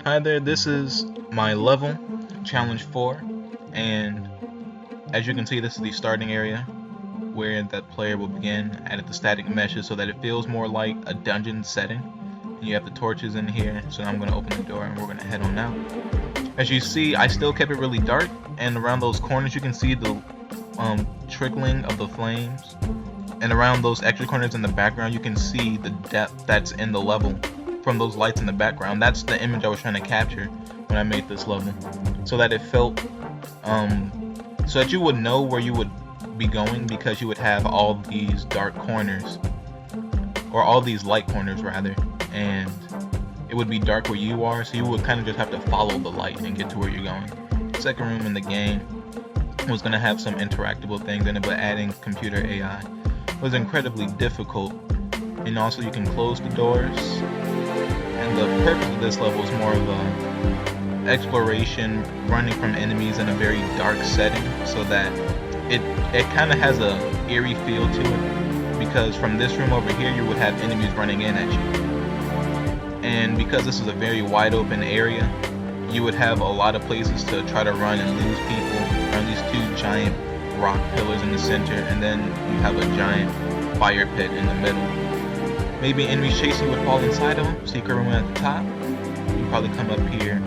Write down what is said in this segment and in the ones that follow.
Hi there, this is my level, challenge 4, and as you can see, this is the starting area where that player will begin. Added the static meshes so that it feels more like a dungeon setting. And you have the torches in here, so I'm going to open the door and we're going to head on out. As you see, I still kept it really dark, and around those corners you can see the trickling of the flames, and around those extra corners in the background you can see the depth that's in the level from those lights in the background. That's the image I was trying to capture when I made this level, so that it felt so that you would know where you would be going, because you would have all these dark corners, or all these light corners rather, and it would be dark where you are, so you would kind of just have to follow the light and get to where you're going. Second room in the game was going to have some interactable things in it, but adding computer AI was incredibly difficult. And also you can close the doors, and the purpose of this level is more of a exploration, running from enemies in a very dark setting, so that it kind of has a eerie feel to it, because from this room over here you would have enemies running in at you, and because this is a very wide open area, you would have a lot of places to try to run and lose people around these two giant rock pillars in the center, and then you have a giant fire pit in the middle. Maybe enemies chasing you would fall inside of them, secret room at the top. You probably come up here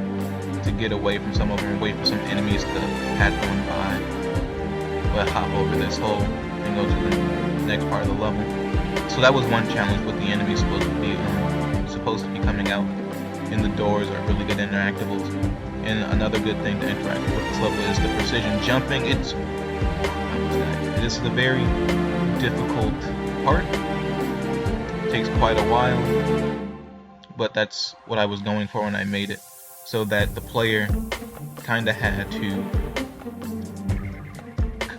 to get away from some of them and wait for some enemies to pass on by, but hop over this hole and go to the next part of the level. So that was one challenge with the enemies supposed to be coming out in the doors, are really good interactables. And another good thing to interact with this level is the precision jumping. This is a very difficult part. It takes quite a while, but that's what I was going for when I made it, so that the player kind of had to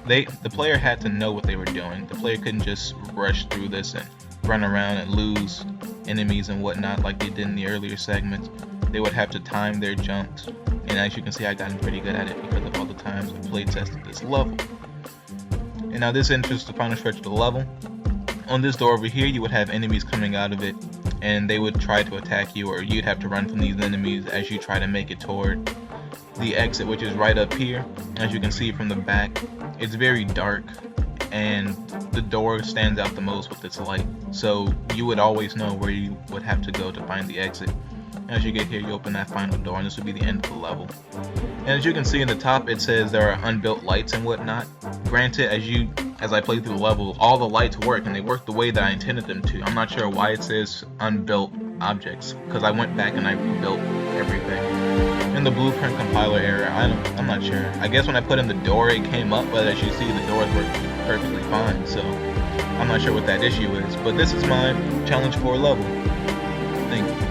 the player had to know what they were doing. The player couldn't just rush through this and run around and lose enemies and whatnot like they did in the earlier segments. They would have to time their jumps, and as you can see, I gotten pretty good at it because of all the times I play tested this level. And now this enters the final stretch of the level. On this door over here you would have enemies coming out of it, and they would try to attack you, or you'd have to run from these enemies as you try to make it toward the exit, which is right up here. As you can see from the back, it's very dark, and the door stands out the most with its light, so you would always know where you would have to go to find the exit. As you get here, you open that final door, and this would be the end of the level. And as you can see in the top, it says there are unbuilt lights and whatnot. Granted, as I play through the level, all the lights work, and they work the way that I intended them to. I'm not sure why it says unbuilt objects, because I went back and I rebuilt everything. In the blueprint compiler error, I'm not sure. I guess when I put in the door, it came up, but as you see, the doors work perfectly fine, so I'm not sure what that issue is. But this is my challenge 4 level. Thank you.